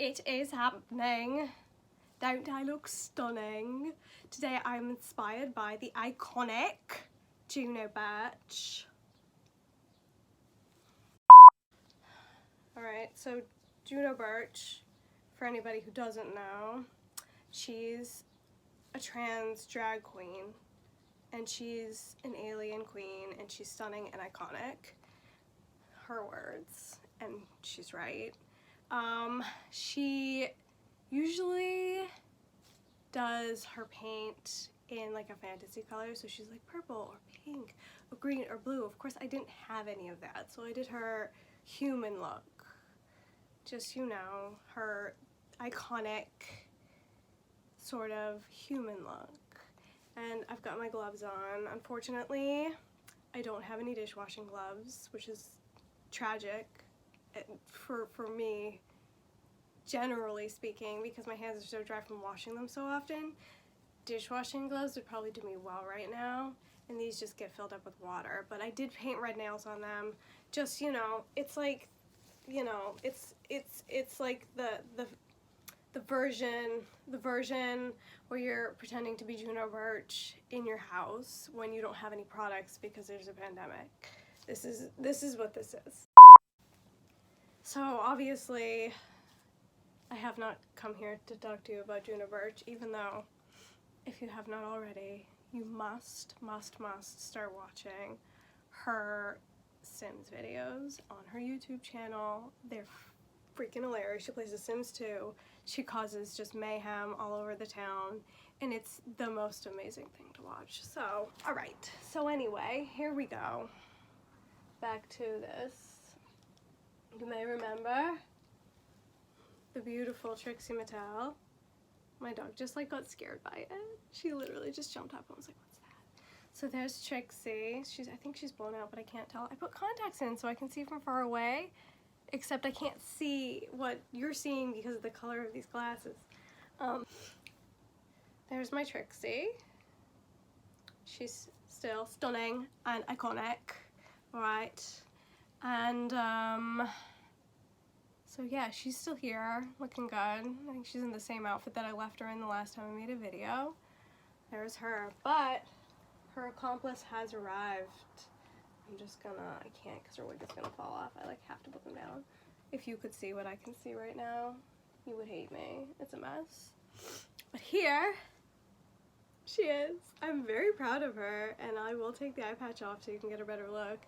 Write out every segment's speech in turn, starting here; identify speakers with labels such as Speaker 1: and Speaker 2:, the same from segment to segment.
Speaker 1: It is happening. Don't I look stunning? Today I'm inspired by the iconic Juno Birch. Alright, so Juno Birch, for anybody who doesn't know, she's a trans drag queen, and she's an alien queen, and she's stunning and iconic. Her words, and she's right. She usually does her paint in like a fantasy color, so she's like purple or pink or green or blue. Of course I didn't have any of that, so I did her human look. Just, you know, her iconic sort of human look. And I've got my gloves on. Unfortunately, I don't have any dishwashing gloves, which is tragic for me, generally speaking, because my hands are so dry from washing them so often. Dishwashing gloves would probably do me well right now, and these just get filled up with water. But I did paint red nails on them. Just, you know, it's like, you know, it's like the version where you're pretending to be Juno Birch in your house when you don't have any products because there's a pandemic. This is what this is. So obviously I have not come here to talk to you about Juno Birch, even though if you have not already, you must start watching her Sims videos on her YouTube channel. They're freaking hilarious. She plays The Sims 2. She causes just mayhem all over the town, and it's the most amazing thing to watch. So, alright. So anyway, here we go. Back to this. You may remember the beautiful Trixie Mattel. My dog just like got scared by it. She literally just jumped up and was like, what's that? So there's Trixie. I think she's blown out, but I can't tell. I put contacts in so I can see from far away, except I can't see what you're seeing because of the color of these glasses. There's my Trixie. She's still stunning and iconic, right? And so yeah, she's still here, looking good. I think she's in the same outfit that I left her in the last time I made a video. There's her, but her accomplice has arrived. I'm just gonna, I can't because her wig is gonna fall off. I like have to put them down. If you could see what I can see right now, you would hate me. It's a mess. But here she is. I'm very proud of her, and I will take the eye patch off so you can get a better look.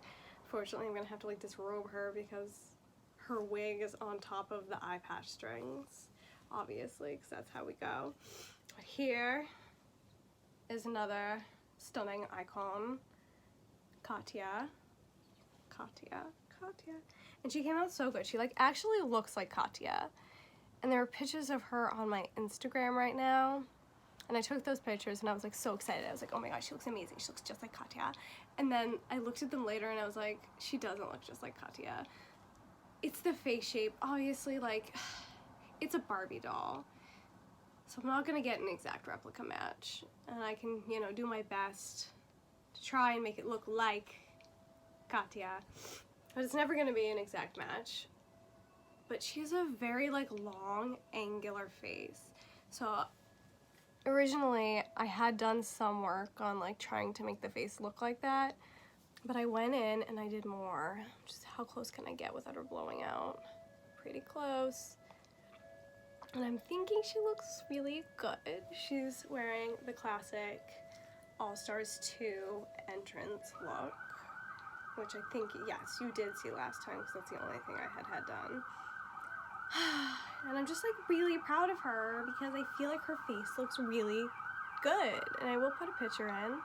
Speaker 1: Fortunately, I'm gonna have to like disrobe her because her wig is on top of the eye patch strings, obviously, because that's how we go. But here is another stunning icon, Katya. And she came out so good. She like actually looks like Katya. And there are pictures of her on my Instagram right now. And I took those pictures and I was like so excited. I was like, oh my gosh, she looks amazing. She looks just like Katya. And then I looked at them later and I was like, she doesn't look just like Katya. It's the face shape. Obviously, like, it's a Barbie doll. So I'm not gonna get an exact replica match. And I can, you know, do my best to try and make it look like Katya. But it's never gonna be an exact match. But she has a very, like, long, angular face. So originally, I had done some work on, like, trying to make the face look like that. But I went in and I did more. Just how close can I get without her blowing out? Pretty close. And I'm thinking she looks really good. She's wearing the classic All-Stars 2 entrance look, which I think, yes, you did see last time because that's the only thing I had done. And I'm just like really proud of her because I feel like her face looks really good. And I will put a picture in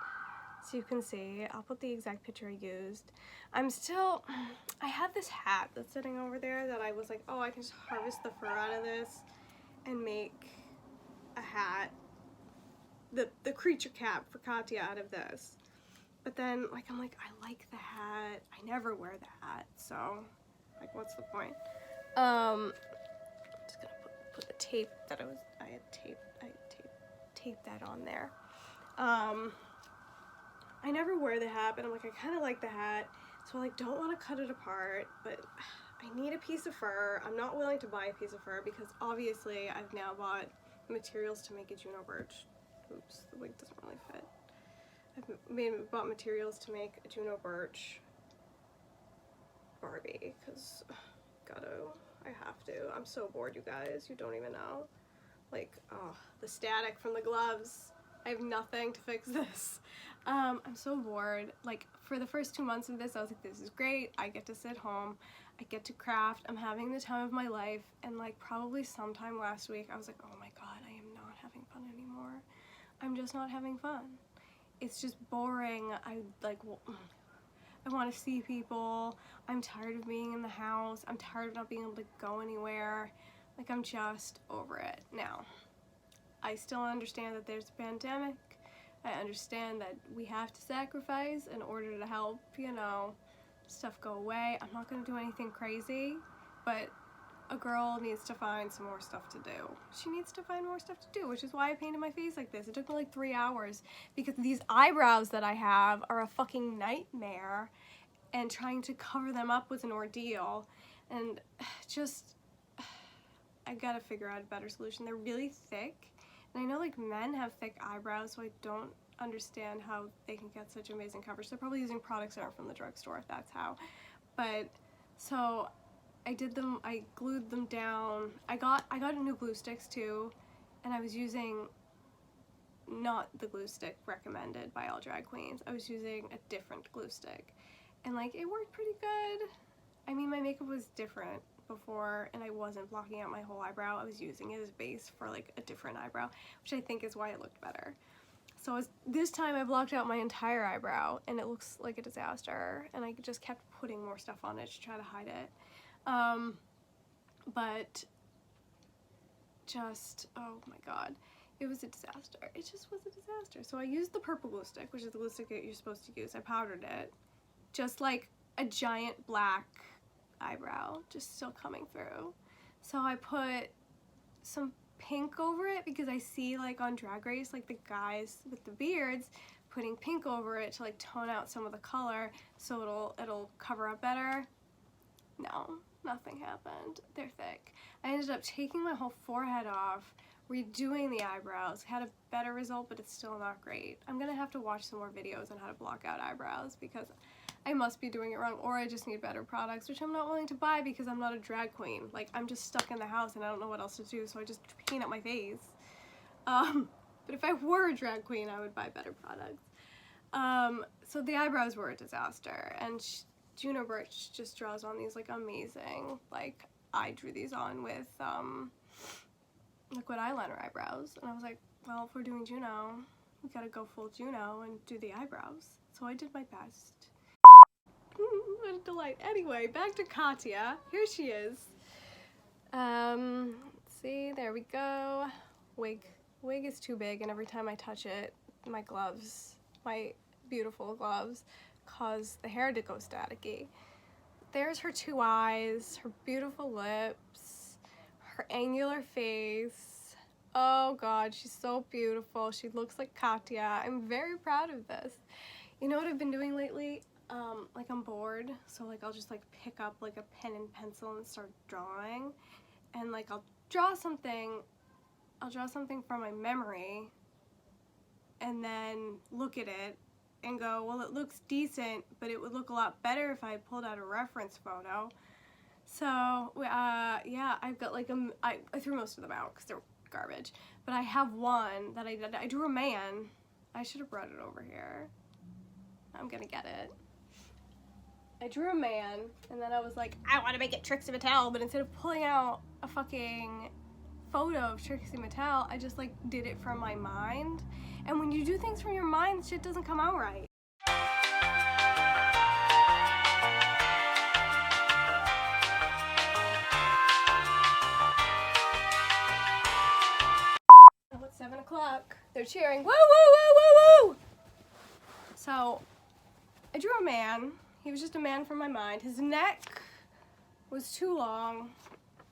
Speaker 1: so you can see. I'll put the exact picture I used. I have this hat that's sitting over there that I was like, oh, I can just harvest the fur out of this and make a hat, the creature cap for Katya out of this. But then, like, I'm like, I like the hat. I never wear the hat, so, like, what's the point? I'm just gonna put the tape that I had taped that on there. I never wear the hat, but I'm like, I kind of like the hat, so I like don't want to cut it apart, but I need a piece of fur. I'm not willing to buy a piece of fur because obviously I've now bought materials to make a Juno Birch. Oops, the wig doesn't really fit. I've bought materials to make a Juno Birch Barbie because I have to. I'm so bored, you guys. You don't even know. Like, oh, the static from the gloves. I have nothing to fix this. I'm so bored. Like, for the first 2 months of this, I was like, this is great. I get to sit home. I get to craft. I'm having the time of my life. And like, probably sometime last week, I was like, oh my God, I am not having fun anymore. I'm just not having fun. It's just boring. I want to see people. I'm tired of being in the house. I'm tired of not being able to go anywhere. Like, I'm just over it. Now, I still understand that there's a pandemic. I understand that we have to sacrifice in order to help, you know, stuff go away. I'm not going to do anything crazy, but a girl needs to find some more stuff to do. She needs to find more stuff to do, which is why I painted my face like this. It took me like 3 hours because these eyebrows that I have are a fucking nightmare, and trying to cover them up was an ordeal. And just, I gotta figure out a better solution. They're really thick, and I know like men have thick eyebrows, so I don't understand how they can get such amazing coverage. They're probably using products that aren't from the drugstore, if that's how. But, so I did them, I glued them down. I got new glue sticks too, and I was using not the glue stick recommended by all drag queens. I was using a different glue stick, and like, it worked pretty good. I mean, my makeup was different before, and I wasn't blocking out my whole eyebrow. I was using it as base for like a different eyebrow, which I think is why it looked better. So this time I blocked out my entire eyebrow, and it looks like a disaster, and I just kept putting more stuff on it to try to hide it. But just, oh my God, it was a disaster. It just was a disaster. So I used the purple glue stick, which is the glue stick that you're supposed to use. I powdered it, just like a giant black eyebrow, just still coming through. So I put some pink over it because I see like on Drag Race, like the guys with the beards putting pink over it to like tone out some of the color so it'll cover up better. No, nothing happened. They're thick. I ended up taking my whole forehead off, redoing the eyebrows, had a better result, but it's still not great. I'm gonna have to watch some more videos on how to block out eyebrows because I must be doing it wrong, or I just need better products, which I'm not willing to buy because I'm not a drag queen. Like, I'm just stuck in the house and I don't know what else to do, so I just paint up my face. But if I were a drag queen, I would buy better products. So the eyebrows were a disaster, and Juno Birch just draws on these like amazing, like I drew these on with liquid eyeliner eyebrows, and I was like, well, if we're doing Juno, we gotta go full Juno and do the eyebrows. So I did my best. What a delight. Anyway, back to Katya. Here she is. Let's see, there we go. Wig is too big, and every time I touch it, my gloves, my beautiful gloves, cause the hair to go staticky. There's her two eyes, her beautiful lips, her angular face. Oh God, she's so beautiful. She looks like Katya. I'm very proud of this. You know what I've been doing lately? Like, I'm bored, so like I'll just like pick up like a pen and pencil and start drawing, and like I'll draw something from my memory and then look at it and go, well, it looks decent, but it would look a lot better if I pulled out a reference photo. So yeah, I've got like I threw most of them out because they're garbage, but I have one that I drew a man. I should have brought it over here. I'm gonna get it. I drew a man, and then I was like, I want to make it Trixie Mattel, but instead of pulling out a fucking photo of Trixie Mattel, I just like did it from my mind. And when you do things from your mind, shit doesn't come out right. Oh, it's 7 o'clock. They're cheering. Woo, woo, woo, woo, woo! So, I drew a man. He was just a man from my mind. His neck was too long,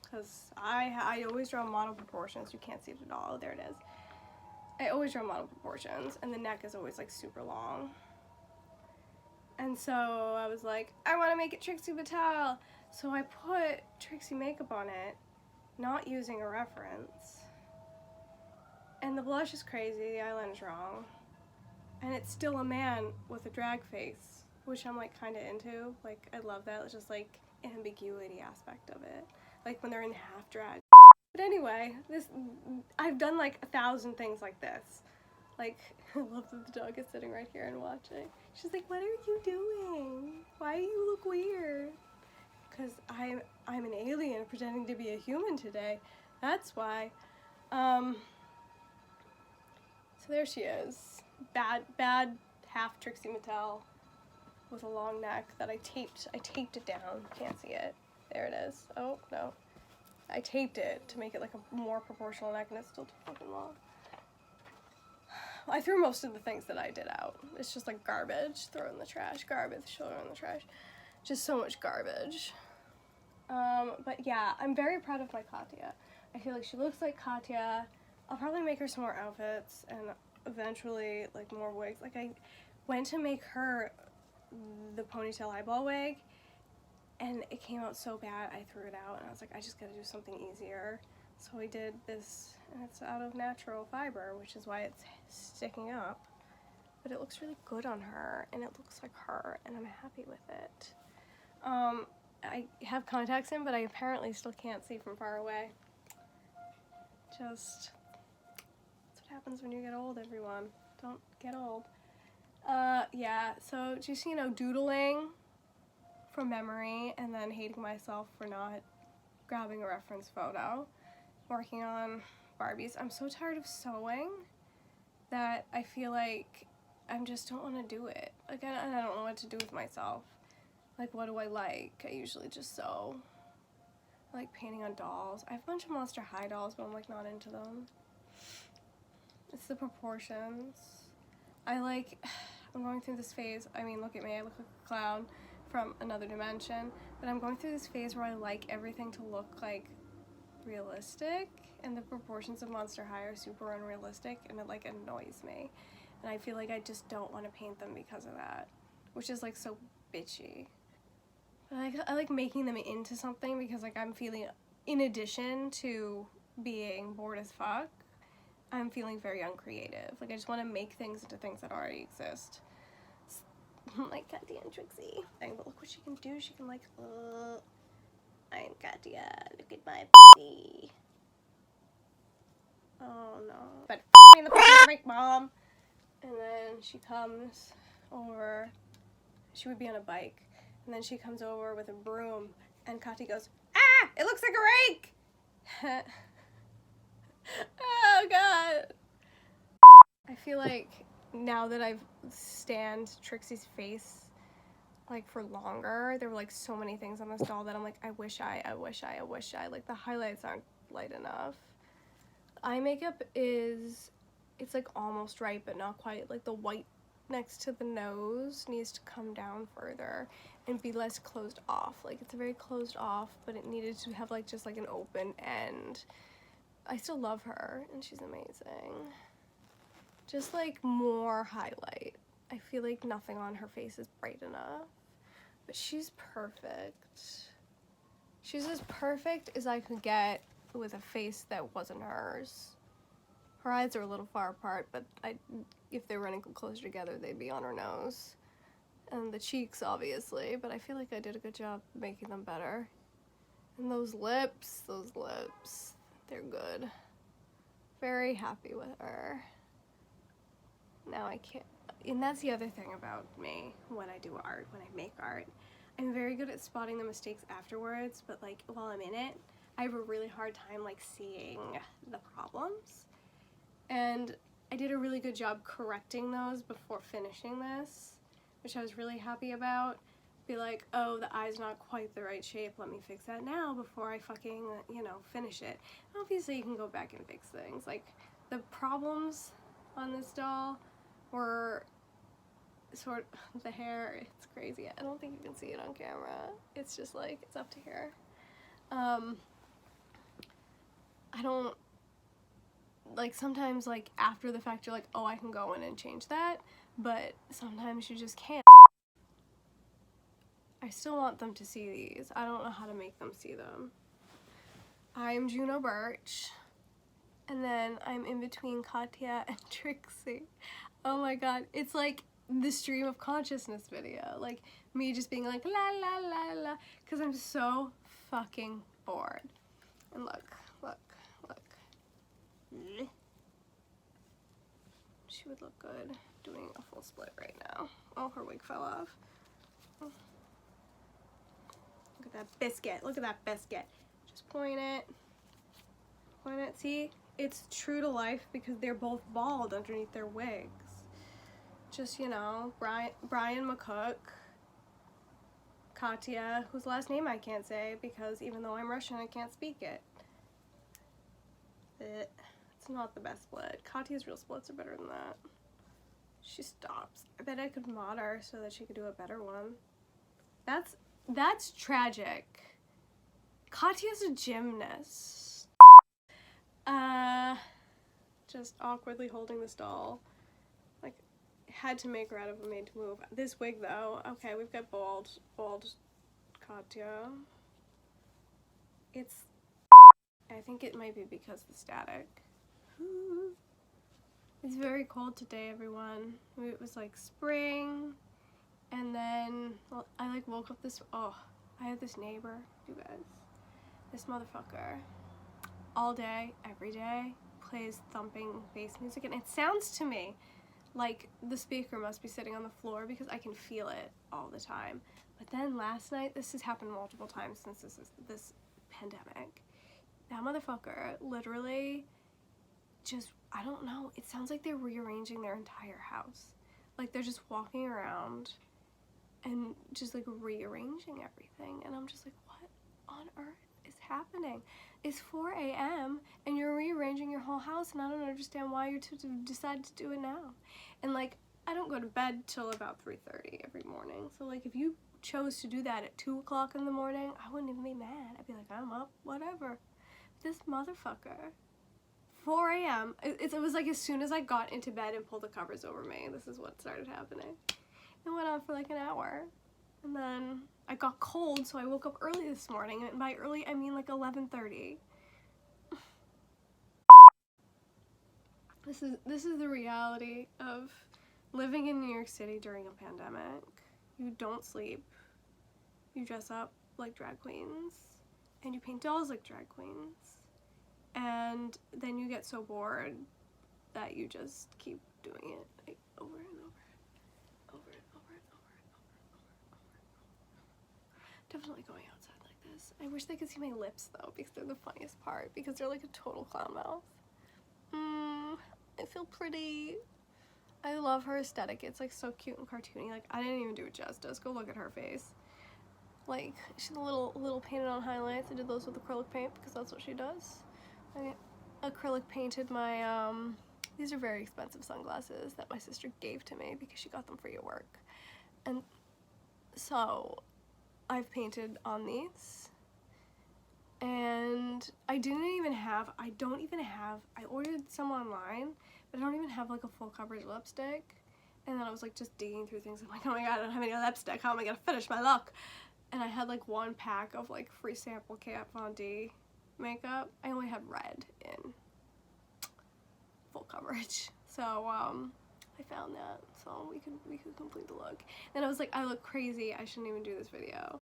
Speaker 1: because I always draw model proportions. You can't see it at all. There it is. I always draw model proportions, and the neck is always like super long. And so I was like, I want to make it Trixie Mattel. So I put Trixie makeup on it, not using a reference. And the blush is crazy, the eyeliner's wrong. And it's still a man with a drag face, which I'm like kind of into. Like, I love that. It's just like ambiguity aspect of it. Like when they're in half drag. But anyway, I've done like 1,000 things like this. Like, I love that the dog is sitting right here and watching. She's like, what are you doing? Why do you look weird? Because I'm an alien pretending to be a human today. That's why. So there she is. Bad half Trixie Mattel with a long neck that I taped it down. Can't see it. There it is. Oh, no. I taped it to make it like a more proportional neck, and it's still too fucking long. I threw most of the things that I did out. It's just like garbage. Throw it in the trash. Garbage. Throw it in the trash. Just so much garbage. But yeah, I'm very proud of my Katya. I feel like she looks like Katya. I'll probably make her some more outfits and eventually like more wigs. Like I went to make her the ponytail eyeball wig and it came out so bad I threw it out and I was like, I just gotta do something easier. So I did this and it's out of natural fiber, which is why it's sticking up. But it looks really good on her and it looks like her and I'm happy with it. I have contacts in, but I apparently still can't see from far away. Just, that's what happens when you get old, everyone. Don't get old. Yeah, so just, you know, doodling from memory and then hating myself for not grabbing a reference photo. Working on Barbies. I'm so tired of sewing that I feel like I just don't want to do it. Like, I don't know what to do with myself. Like, what do I like? I usually just sew. I like painting on dolls. I have a bunch of Monster High dolls, but I'm like not into them. It's the proportions. I'm going through this phase. I mean, look at me, I look like a clown from another dimension. But I'm going through this phase where I like everything to look like realistic, and the proportions of Monster High are super unrealistic, and it like annoys me. And I feel like I just don't want to paint them because of that, which is like so bitchy. I like making them into something because like I'm feeling, in addition to being bored as fuck, I'm feeling very uncreative. Like I just want to make things into things that already exist. Like Katya and Trixie. But look what she can do. She can like, I'm Katya. Look at my p***y. Oh no. But in the break, mom. And then she comes over. She would be on a bike. And then she comes over with a broom, and Katya goes, ah! It looks like a rake! Oh, God. I feel like now that I've scanned Trixie's face, like, for longer, there were, like, so many things on this doll that I'm like, I wish I, like, the highlights aren't light enough. Eye makeup it's, like, almost right, but not quite. Like, the white next to the nose needs to come down further and be less closed off. Like, it's very closed off, but it needed to have like just like an open end. I still love her and she's amazing. Just like more highlight. I feel like nothing on her face is bright enough, but she's perfect. She's as perfect as I could get with a face that wasn't hers. Her eyes are a little far apart, but if they were running closer together, they'd be on her nose. And the cheeks, obviously, but I feel like I did a good job making them better. And those lips, they're good. Very happy with her. Now I can't, and that's the other thing about me when I do art, when I make art. I'm very good at spotting the mistakes afterwards, but like while I'm in it, I have a really hard time like seeing the problems. And I did a really good job correcting those before finishing this, which I was really happy about. Be like, oh, the eye's not quite the right shape, let me fix that now before I fucking, you know, finish it. Obviously you can go back and fix things. Like, the problems on this doll were sort of, the hair, it's crazy. I don't think you can see it on camera. It's just like, it's up to here. I don't, like, sometimes, like, after the fact, you're like, oh, I can go in and change that, but sometimes you just can't. I I still want them to see these. I don't know how to make them see them. I'm Juno Birch. And then I'm in between Katya and Trixie. Oh my god, it's like the stream of consciousness video. Like me just being like la la la la, because I'm so fucking bored. And look. She would look good doing a full split right now. Oh, her wig fell off. Look at that biscuit. Look at that biscuit. Just point it. Point it. See? It's true to life because they're both bald underneath their wigs. Just, you know, Brian McCook, Katya, whose last name I can't say because even though I'm Russian, I can't speak it. It's not the best split. Katya's real splits are better than that. She stops. I bet I could mod her so that she could do a better one. That's tragic. Katya's a gymnast. Just awkwardly holding this doll. Like, had to make her out of a Made to Move. This wig though, okay, we've got bald Katya. I think it might be because of the static. It's very cold today, everyone. It was like spring, and then well, I like woke up this, I had this neighbor, you guys, this motherfucker, all day, every day, plays thumping bass music, and it sounds to me like the speaker must be sitting on the floor because I can feel it all the time. But then last night, this has happened multiple times since this pandemic, that motherfucker literally just, I don't know, it sounds like they're rearranging their entire house. Like they're just walking around and just like rearranging everything, and I'm just like, what on earth is happening? It's 4 a.m. and you're rearranging your whole house, and I don't understand why you decided to do it now. And like, I don't go to bed till about 3:30 every morning, so like if you chose to do that at 2 o'clock in the morning, I wouldn't even be mad. I'd be like, I'm up, whatever. This motherfucker, 4 a.m. It was like as soon as I got into bed and pulled the covers over me, this is what started happening. It went on for like an hour, and then I got cold, so I woke up early this morning, and by early I mean like 11:30. This is the reality of living in New York City during a pandemic. You don't sleep, you dress up like drag queens, and you paint dolls like drag queens, and then you get so bored that you just keep doing it like over and over. Definitely going outside like this. I wish they could see my lips though, because they're the funniest part, because they're like a total clown mouth. I feel pretty. I love her aesthetic. It's like so cute and cartoony. Like I didn't even do it justice. Go look at her face. Like she's a little painted on highlights. I did those with acrylic paint because that's what she does. I acrylic painted my these are very expensive sunglasses that my sister gave to me because she got them free at work. And so I've painted on these, and I ordered some online, but I don't even have like a full coverage lipstick. And then I was like just digging through things. I'm like, oh my god, I don't have any lipstick. How am I gonna finish my look? And I had like one pack of like free sample Kat Von D makeup. I only had red in full coverage, so I found that so we could complete the look. And I was like, I look crazy, I shouldn't even do this video.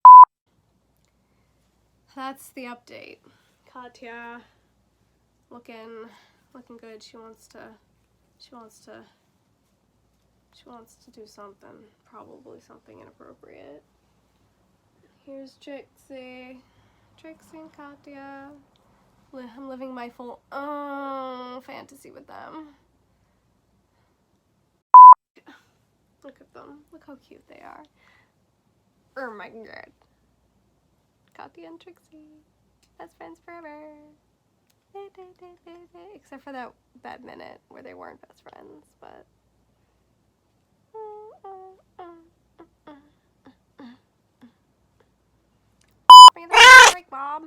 Speaker 1: That's the update. Katya looking good. She wants to do something, probably something inappropriate. Here's Trixie and Katya. I'm living my full fantasy with them. Look at them. Look how cute they are. Oh my god. Katya and Trixie. Best friends forever. Except for that minute where they weren't best friends, but bring the break, Bob.